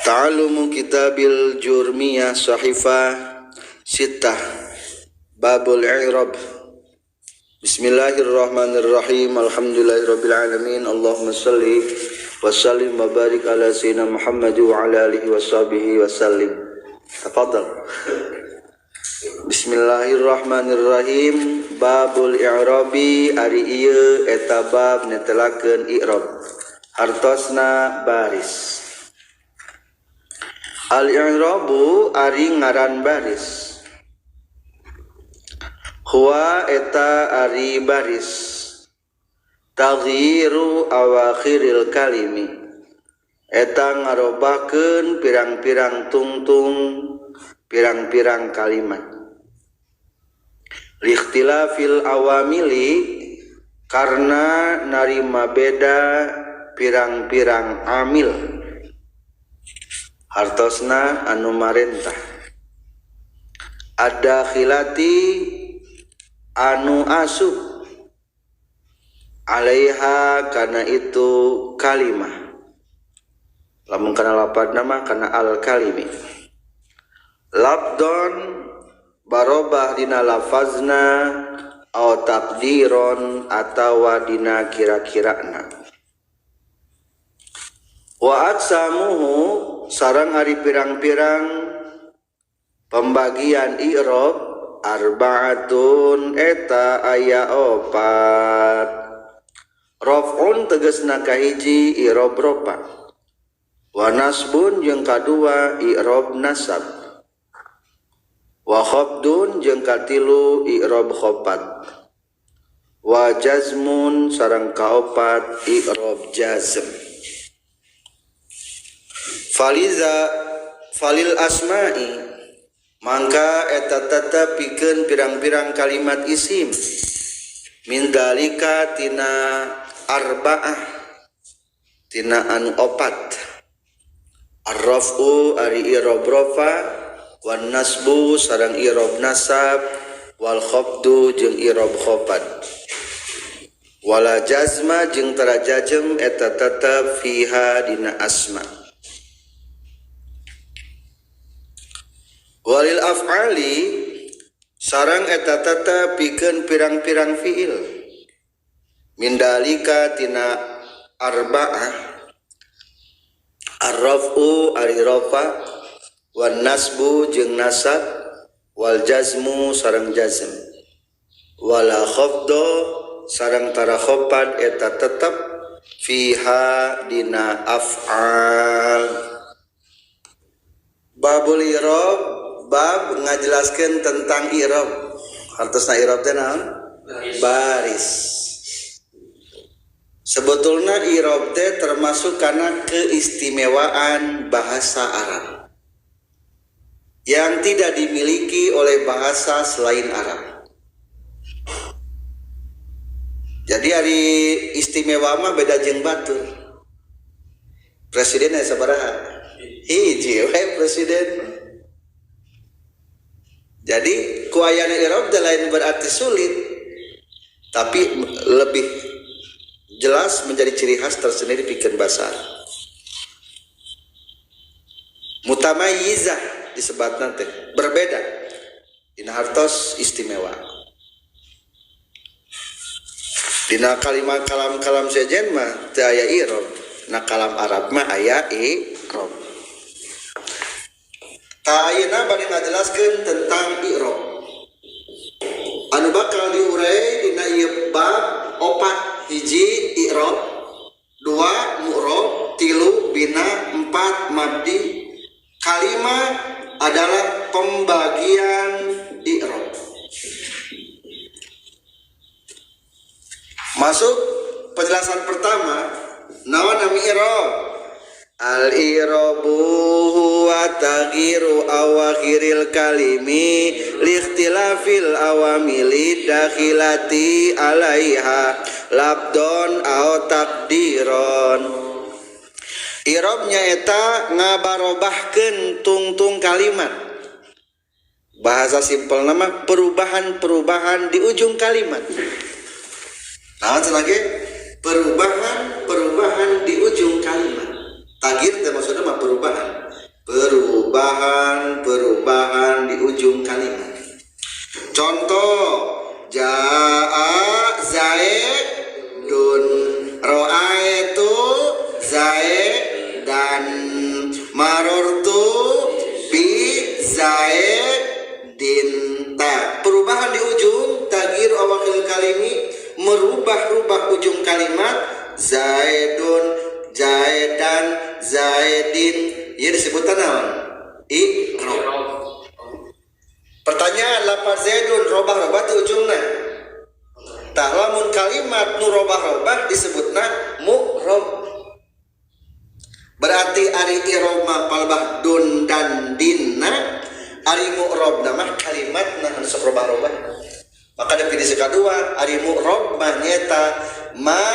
Ta'alumu kitabil jurmiyah sahifah sittah babul i'rab. Bismillahirrahmanirrahim. Alhamdulillahirabbil alamin. Allahumma shalli wa sallim wa barik ala sayyidina Muhammad wa ala alihi washabihi wasallim. Tafadhal. Bismillahirrahmanirrahim. Babul i'rabi ari ieu eta bab netelakeun i'rab. Hartosna baris. Al-i'rabu ari ngaran baris. Huwa eta ari baris. Taghyiru awakhiril kalimi. Eta ngarobakeun pirang-pirang tungtung, pirang-pirang kalimat. Likhtilafil awamili karena narima beda pirang-pirang amil. Hartosna anu marentah. Ada khilati anu asub alaiha kana itu kalimah. Lamun kana lapad nama kana al kalimi. Labdon barobah dina lafazna au takdiron atawa dina kira-kirana. Wa atsamuhu sarang ari pirang-pirang pembagian i'rab arba'atun eta aya opat. Raf'un tegasna kahiji i'rab rofa. Wa nasbun jeung kadua i'rab nasab. Wa khafdun jeung katilu i'rab khafat. Wa jazmun sareng kaopat i'rab jazm. Falil asma'i mangka eta tetep pikeun pirang-pirang kalimat isim min dalika tina arba'ah tina anu opat. Ar-raf'u ari i'rab rafa wan nasbu sareng i'rab nasab wal khafdu jeung i'rab khafat. Wala jazma jeung tara jazm eta tetep fiha dina asma'. Walil af'ali sarang eta tata pikeun pirang-pirang fiil min dalika tina arba'ah ar-raf'u ari rafa wan nasbu jeung nasab wal jazmu sareng jazm wala khafdu sareng tara khafat eta tetep fiha dina af'al. Babul i'rab bab ngajelaskeun tentang i'rab. Hartosna i'rab teh naon? Baris. Sebetulna i'rab teh termasuk kana keistimewaan bahasa Arab yang tidak dimiliki oleh bahasa selain Arab. Jadi ari istimewa mah beda jeung batur. Presiden aya sabaraha? Hiji we presiden. Jadi kuayana i'rab lain berarti sulit, tapi lebih jelas menjadi ciri khas tersendiri pikeun bahasa. Mutamayyizah disebutna teh berbeda. Dina hartos istimewa. Dina kalimat kalam sejen mah teu aya i'rab. Na kalam Arab mah aya i'rab. Ayeuna bade ngajelaskeun tentang i'rab. Anu bakal diurai dina ieu bab opat. Hiji i'rab, dua mu'rab, tilu bina, empat mabdi. Kalimat adalah pembagian i'rab. Masuk penjelasan pertama, naon nami i'rab? Al-i'rabu huwa taghyiru awakhiril kalimi likhtilafil awamili dakhilati alaiha labdon au takdiron. I'rabnya eta ngabarobahkeun tungtung kalimat. Bahasa simpel nama perubahan-perubahan di ujung kalimat. Nah, lagi perubahan di ujung kalimat. Taghir maksudnya mah perubahan. perubahan di ujung kalimat. Contoh, jaa zaidun, ra'aitu zaidan, marortu bi zaidin. Perubahan di ujung, tagir awakil kalimi, merubah-rubah ujung kalimat. Zaidun, zaidan, zaidin, ia disebutkan naon? I'rab. Pertanyaan, lafaz zaidun robah-robah di ujungna. Tah lamun kalimat nu robah-robah disebutna mu'rab. Berarti ari i'rab mah palbah dun dan dinna, ari mu'rab mah kalimatna anu sok robah-robah. Maka definisi kedua, ari mu'rab mah nyata ma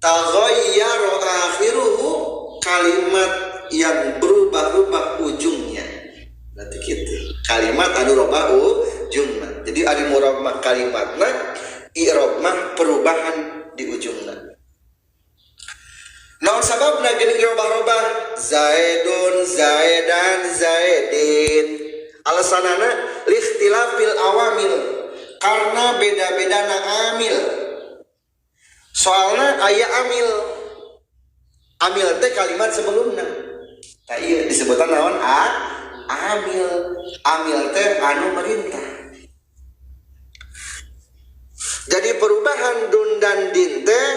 taghayyara akhiruhu, kalimat yang berubah-ubah ujungnya. Berarti gitu. Kalimat anu robah ujungna. Jadi ari mu'rab mah kalimatna, i'rab mah perubahan di ujungna. Naon sababna geuning robah-robah? Zaidun, zaidan, zaidin. Alasanana likhtilafil awamil, karena beda-bedana amil. Soalna aya amil. Amil teh kalimat sebelumna. Tah ieu disebutna naon? Amil. Amil teh anu merintah. Jadi perubahan dun dan din teh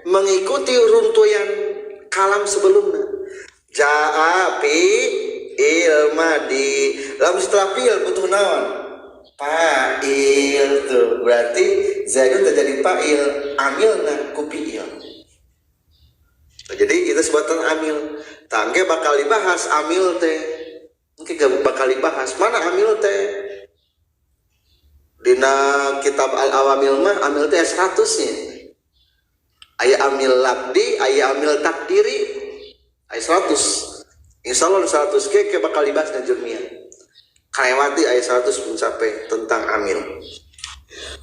mengikuti runtuyan kalam sebelumnya. Jaa fi ilmadi, lamun setelah fiil butuh naon? Fa'il. Tuh berarti zaidun terjadi fa'il, amilna ku fiil. Jadi itu sebutan amil. Tangge bakal dibahas amil teh. Mungkin gak bakal dibahas mana amil teh. Dina kitab al-awamil mah amil teh 100-nya. Aya amil labdi, aya amil takdiri, aya 100. Insyaallah 100 ke bakal dibahas dan jurmiah. Kalewati aya 100 pun sampai tentang amil.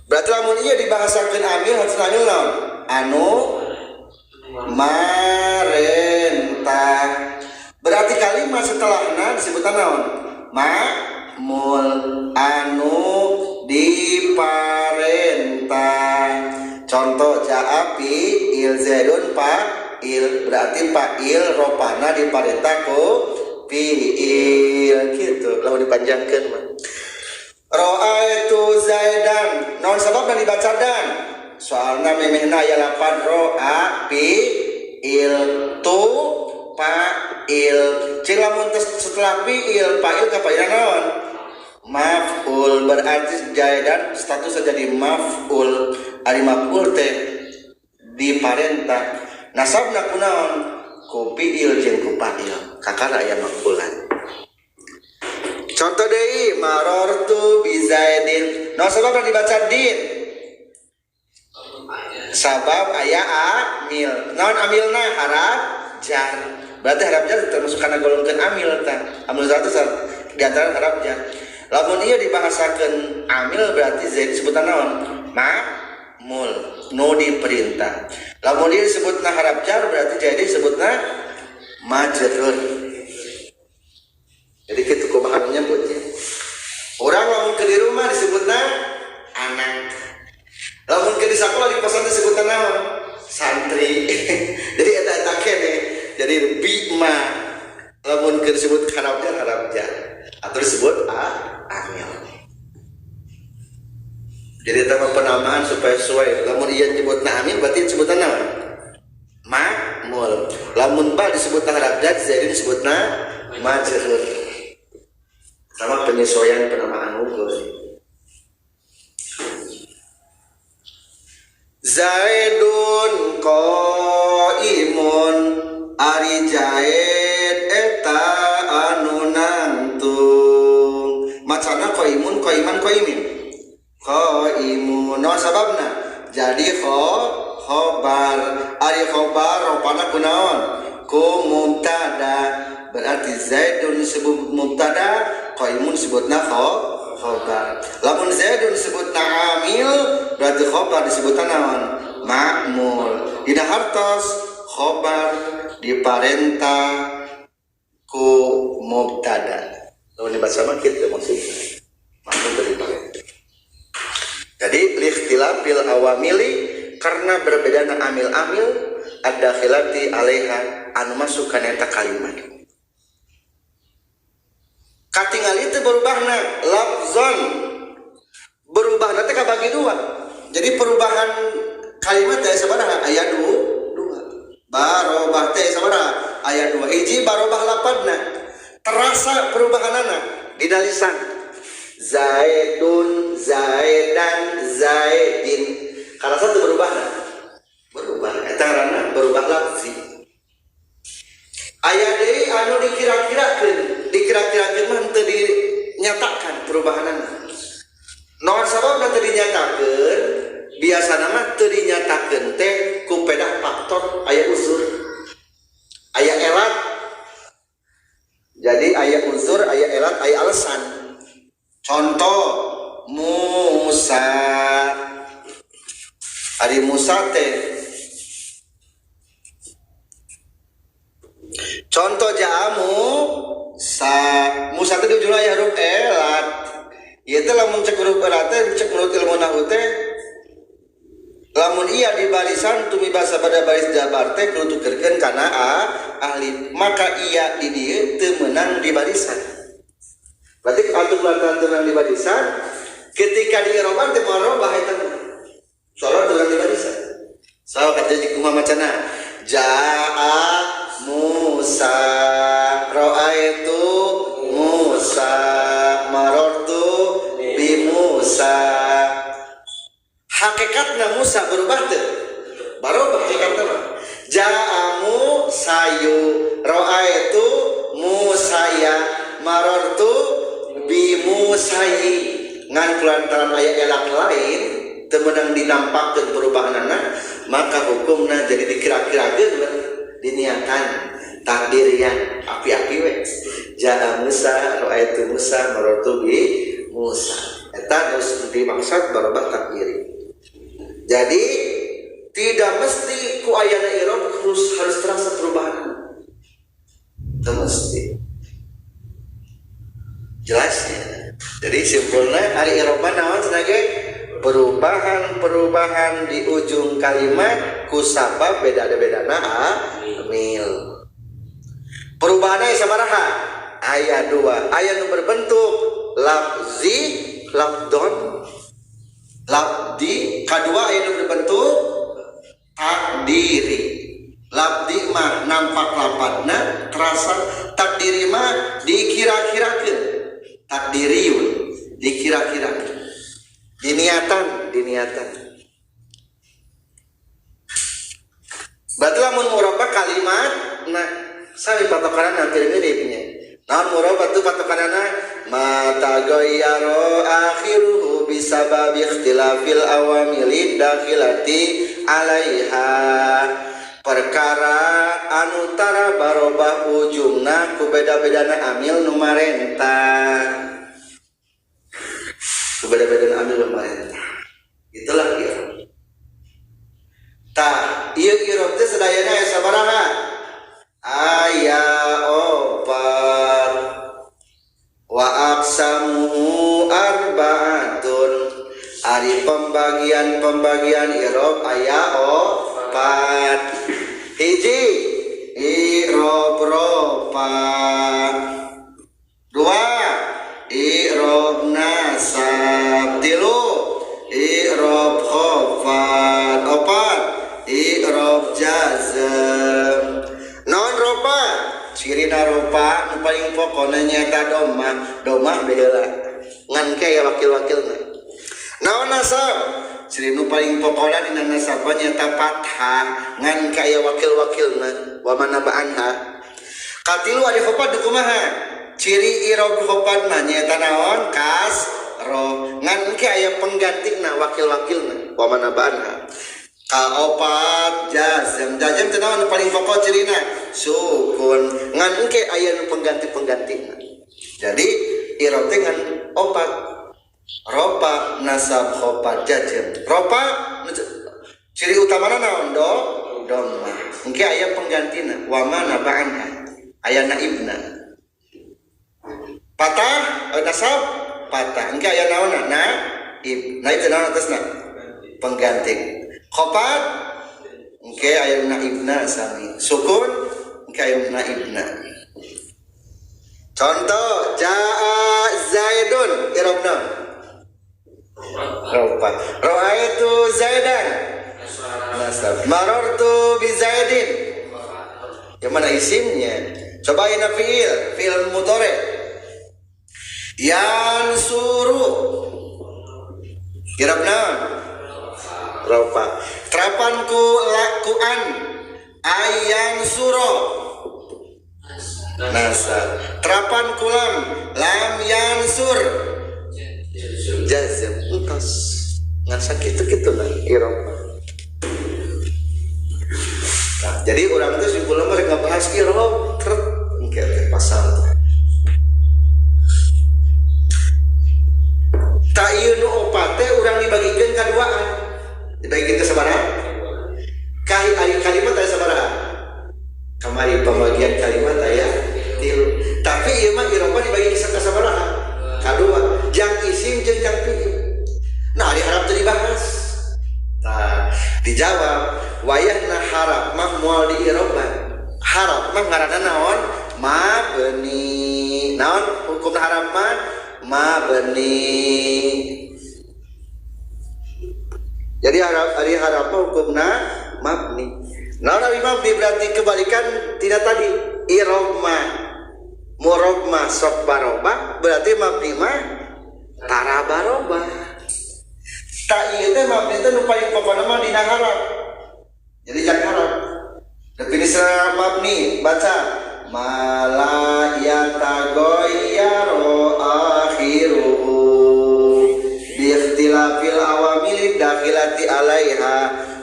Berarti lamun ieu dibahasakeun amil harus amil naon? Anu marentah. Berarti kalimat setelahna disebutkan naon? Ma'mul, anu diparentah. Contoh, ja'api il zaidun fa'il, berarti fa'il ropana diparentah ku fi'il gitu. Lalu dipanjangkan mah. Ra'aitu zaidan, naon sababna dibaca dan? Soalna memehna aya lapan ro'a fi'il tu fa'il. Cing lamun setelah fi'il fa'il ka fa'il naon? Maf'ul, berarti zaidan statusnya jadi maf'ul. Ari maf'ul teh diparentah. Nasabna kunaon? Ku fi'il jeung ku fa'il. Kakara aya maf'ulan. Contoh deui, marortu bi zaidin. Naon sababna dibaca din? Sabab aya amil. Naon amilna? Harap jar. Berarti harap jar termasuk kana golongkeun amil tah. Amil satu di antara harap jar. Lamun ieu dibahasakeun amil berarti zaid sebutan naon? Ma'mul, nu diperintah. Lamun ieu disebutna harap jar berarti jadi disebutna majrur. Jadi kitu kumaha nyebutnya. Urang lamun ke di rumah disebutna anak. Lamun ke di sakola di pesantren disebutna naon? Santri. Jadi eta kene. Jadi bima. Lamun ke disebut harap jar atau disebut amil. Jadi tema penamaan supaya sesuai. Lamun ieu nyebutna amil berarti disebutna naon? Ma'mul. Lamun ba disebutna harap jar, jadi disebutna majrur. Sama penyesuaian penamaan unggul. Zaidun qaimun, ari Zaid eta anu nangtung. Macana qaimun, qaiman, qaimin. Qaimun, no sababna. Jadi khobar, ari khobar rupana kunaon? Ku mubtada. Berarti Zaidun disebut mubtada, qaimun disebutna khobar. Lamun Zaidun disebutna amil, berarti khobar disebutna naon? Ma'mul. Dina hartos khobar diparentah ku mubtada. Lamun dibaca mah kitu maksudnya. Maksud dari paling. Jadi likhtilafil awamili karena berbedana amil-amil ada khilati alaiha anu masuk kana eta kalimat. Katingali teh berubahna lafzon. Berubahna teh kabagi dua. Jadi perubahan kalimat teh sabaraha aya dua. Barobah teh sabaraha aya dua. Hiji barobah lapadna. Terasa perubahanana di lisan. Zaidun, Zaidan, Zaidin. Karena satu berubahna. Berubah eta ngaranna berubah lafzi. Aya deui anu dikira-kirakeun mah teu dinyatakan perubahanana. Naon sababna teu dinyatakeun? Biasana mah teu dinyatakeun teh ku pedah faktor aya uzur. Aya elat. Jadi aya uzur, aya elat, aya alasan. Contoh Musa. Ari Musa teh. Contoh jaamu Musa teh di ujung aya huruf elat. Ieu teh lamun cek huruf elat teh cek menurut ilmu nahwu teh lamun iya di barisan tumi basa pada baris jabar teh kudu tukerkeun kana ahli. Maka iya di dieu teu meunang di barisan. Berarti antum lantaran teu meunang di barisan ketika di iroban teh marobah eta soalna teu meunang di barisan. Saha kata kumaha macana? Jaa Musa, ra'aitu Musa, marartu bi Musa. Hakikatna Musa berubah teu? Barobah hakikatna. Ja'amu sayu, ra'aitu Musaya, marartu bi Musayi. Ngan kulantaran aya elak lain teu meunang dinampakkeun perubahanana, maka hukumna jadi dikira-kirakeun diniatan takdirian api-api we. Ja'a Musa, ra'aitu Musa, marartu bi Musa. Eta harus dimaksud barobah takdiri. Jadi tidak mesti ku ayana i'rab harus terasa perubahan. Tidak mesti. Jelas ya. Jadi simpulnya ari i'rabna naon sebagai perubahan-perubahan di ujung kalimat ku sabab beda-bedana amil. Perubahannya sabaraha? Aya dua. Aya nu berbentuk lafzi, lafdon, labdi. Kedua aya nu berbentuk takdiri. Labdi mah nampak lapadna terasa, takdiri mah dikira-kirakeun. Takdiriyun dikira-kirakeun. Diniatan. Berarti lamun murabba kalimat nah sami patokanana mirip-miripnya. Naon murabba tu patokanana mata ghayyara akhiruhu bisabab ikhtilafil awamil dakhilati alaiha. Perkara anu tara barobah ujungna ku beda-bedana amil nu marentah. Beda-beda amil pemerintah. Itulah i'rab. Tah, ieu i'rab teh sadayana aya sabaraha? Aya opat. Wa aqsamuhu arba'atun. Ari pembagian i'rab aya opat. Hiji i'rab rofa. Dua i'rab nasab. Tilu i'rab khafad. Opat i'rab jazm. Non ropa cirina ropa nu paling pokona nyaeta domah baheula ngan ke aya wakil-wakilna. Naon nasab ciri nu paling pokona dina nasab nyaeta fathah ngan ke aya wakil-wakilna wa manaba anha. Katilu ari khafad kumaha? Ciri i'rab khafad mah nyaeta naon? Kasro ngan ke aya penggantina wakil-wakilna wa manaba anha. Kaopat jazm teh naon paling pokok cirina? Sukun ngan engke aya nu pengganti-penggantina. Jadi i'rab teh ngan opat. Ropa nasab khafad jazm. Ropa ciri utamana naon? Dhamma. Engke aya penggantina wa mana ba'anha. Aya naibna. patah nasab patah engke aya naonna naib naib teh naon atasna pengganti khafad engke aya naibna sami sukun engke aya naibna contoh jaa zaidun irobna rofa ra'aitu zaidan nasab marartu bi zaidin yang mana isimnya coba ina fiil mudhari yansuru irabna rofa terapanku lakuan ayan suro nasab terapan kulam lam yansur jazm entos ngan sakitu kitu lah irob. Nah, jadi orang itu simpulnya mereka bahas irob truk engke pasal tak ieu nu opat teh urang dibagikeun ka duaan dibagikeun ke sabaraha kalimat aya sabaraha kamari pembagian kalimat aya 3 tapi ieu mah irobna dibagi ka sabaraha kadua jang isim jeung jang fiil nah di harap teu dibahas tah dijawab wayahna harap mah moal di irobah harap mah ngaranna naon mabni naon hukumna harap mah mabni jadi harap mah hukumna mabni naon ari mabni berarti kebalikan tidak tadi irob mah murab mah sok barobah berarti mabni mah tara barobah tak ieu teh mabni teh nu paling pokona mah dina harap jadi jangan harap definisi mabni baca mala yatagoyyaru akhiruhu bi ikhtilafil awamil dakhilati alaiha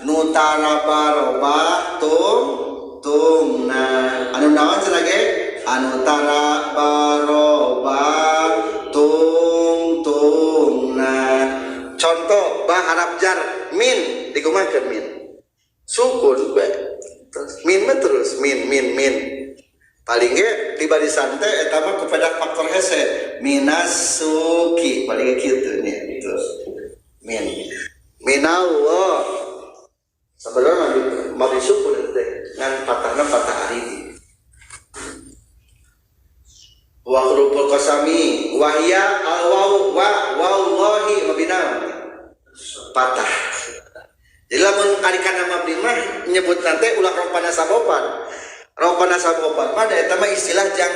nutara barobah tumna anu naon cenah ge anu tara barobah tumna contoh bah harap jar min digumakeun min sukun be terus min mah terus min paling ge di barisan teh eta mah kepada faktor hese minas suki paling ge kitu nya itu min minallah sebenarnya mah disukun teh ngan patahna patah aridi wa huruful qasami wa hiya al wa wallahi mabina patah. Jadi lamun karikana mabni mah nyebut nanti ulah rompana sabopan. Rompana sabopan mah da eta mah istilah jang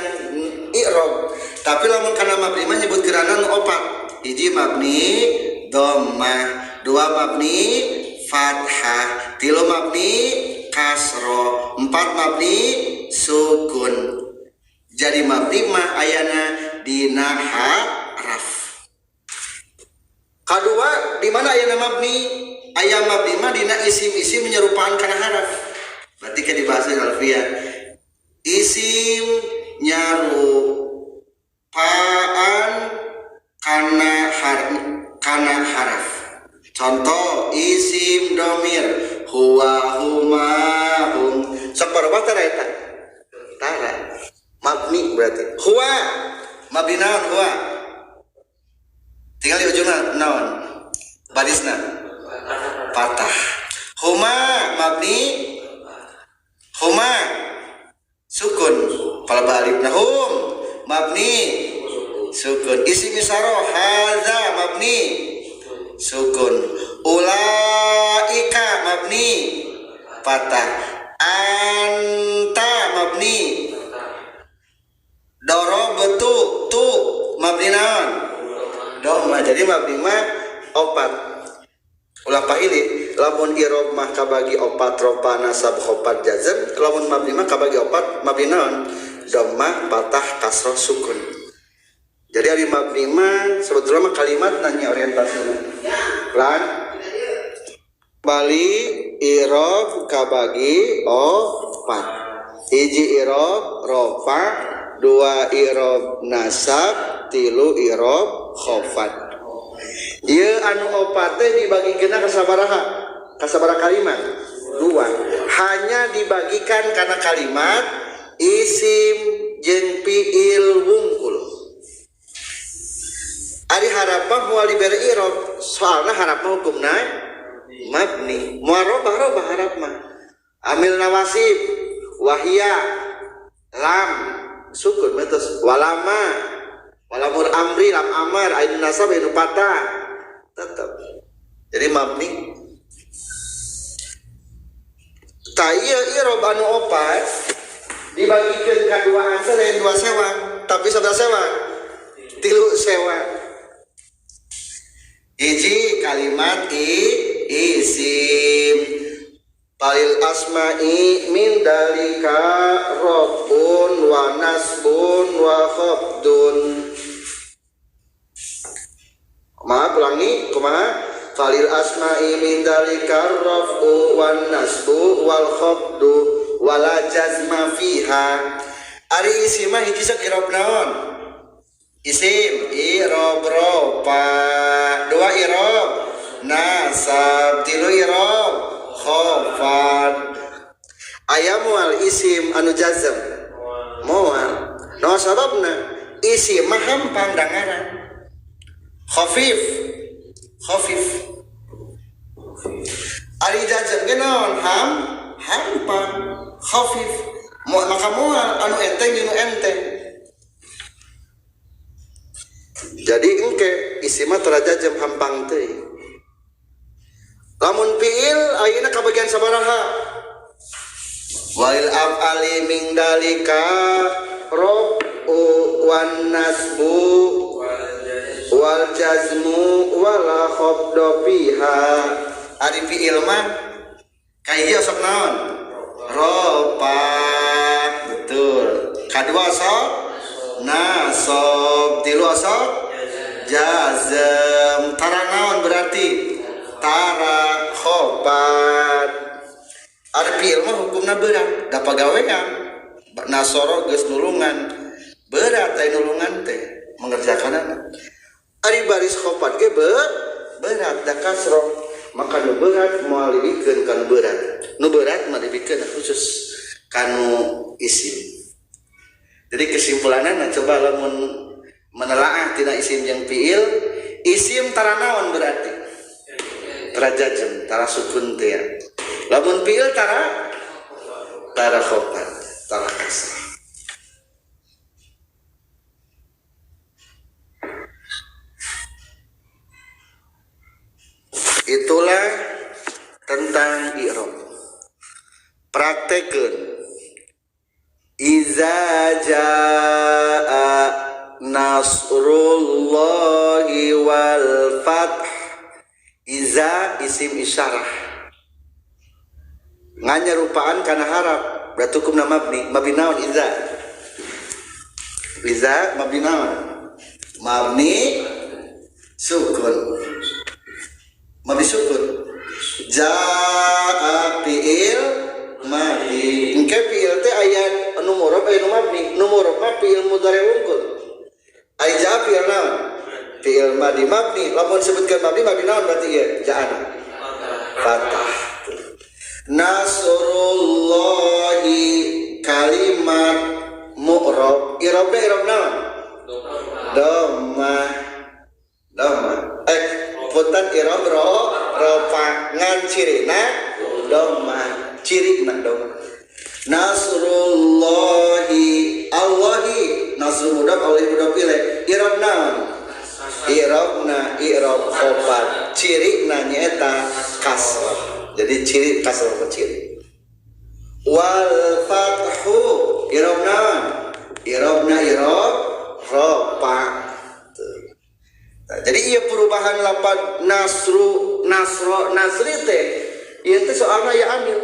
i'rab. Tapi lamun kana mabni mah nyebut geuranan opat. Hiji mabni dhammah, dua mabni fathah, tilu mabni kasro, empat mabni sukun. Jadi mabni mah ayana dina haraf. Kedua di mana ayana mabni? Ayam mabni mah dina isim-isim menyerupakan kana haraf. Berarti ke di bahasa alfiah. Isim nyarupaan kana haraf. Contoh isim domir huwa huma hum. Saparobah tara eta? Tara. Mabni berarti. Huwa mabni naon huwa? Tinggal di ujungna naon? Barisna patah. Huma mabni huma sukun pala alif nahum mabni sukun isim isyaroh hadza mabni sukun ulaika mabni patah anta mabni darabtu tu mabni naon dhamma jadi mabni mah opat ulah pahili lamun i'rab mah kabagi opat rofa nasab khafad jazm lamun mabni mah kabagi opat mabni naon dhammah patah kasrah sukun jadi ari mabni mah sebetulnya mah kalimat nanya orientasina lan bali i'rab kabagi opat hiji i'rab rofa dua i'rab nasab tilu i'rab khafad. Ieu anu opat teh dibagikeun ka sabaraha kalimat? Dua. Hanya dibagikan karena kalimat isim jeung fiil wungkul. diberi irob soalna harapna hukumna mabni moal robah harapna amil nawasib wahia lam sukun metos walamur amri lam amar ain nasab ain patah tetap jadi mabni ta ieu irob anu opat dibagikeun ka dua ansor lain dua sewang tapi sabda sewang tilu sewang hiji kalimat isim palil asma'i min dalika rabbun wa nasbun wa khafdun kumaha falil asma'i min dalika rafu wan nasbu wal khafdu wala jazma fiha ari isim mah hiji sok irob naon isim irob rofa dua irob nasab tilu irob khafad aya moal isim anu jazm moal no sababna isim mah hampang dangaran khafif ari jazm ge naon hampang khafif maka moal anu enteng jeung enteng jadi engke isim mah tara jazm hampang teuing lamun fiil ayeuna kabagian sabaraha walil af'ali min dalika rafu wan nasbu wal jazmu wala khafdu fiha ari fiil mah kaya sok naon ropa betul kadua sok nasab tilu sok jazm tara naon berarti tara khobat ari fiil mah hukumna berat da pagawean nasoro geus nulungan berat aya nulungan teh mengerjakanana ari baris khobat ge berat da kasroh maka nu berat moal dibikeun kana berat nu berat mah dibikeun khusus kanu isim jadi kesimpulanna coba lamun menelaah tina isim jeung fiil isim tara naon berarti tara jazm tara sukun teh lamun fiil tara khobat tara kasrah itulah tentang i'rab praktekeun iza jaa nasrullahi wal fath iza isim isyarah nganyarupaan kana harap berarti hukumna mabni naon iza mabni naon mabni sukun mabni sukun jaa fiil mabni engke fiil teh aya anu murab aya nu mabni nu murab mah fiil mudhari unggul aya jaa fiil naon fiil madi mabni lamun sebutkeun mabni naon berarti ieu jaana fatah nasrullahi kalimat mu'rab i'rab naon dhamma punten i'rab rofa ngan cirina dhamma cirina dhamma nasrullahi allahi nasru mudhaf allahi mudhaf ilaih i'rab naon i'rab khobar cirina nyaeta kasrah jadi ciri kasrah ciri wal fathu i'rab naon i'rab rofa jadi ieu perubahan lafaz nasri teh ieu teh soalna ya amil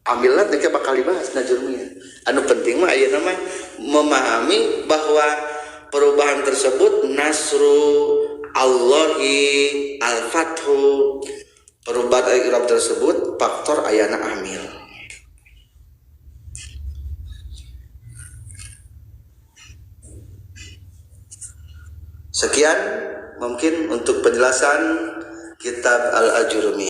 amilna teh bakal dibahas na jurumnya anu penting mah ayeuna mah memahami bahwa perubahan tersebut nasru Allahi al-fathu perubahan i'rab tersebut faktor ayana amil. Sekian mungkin untuk penjelasan kitab Al-Ajurumi.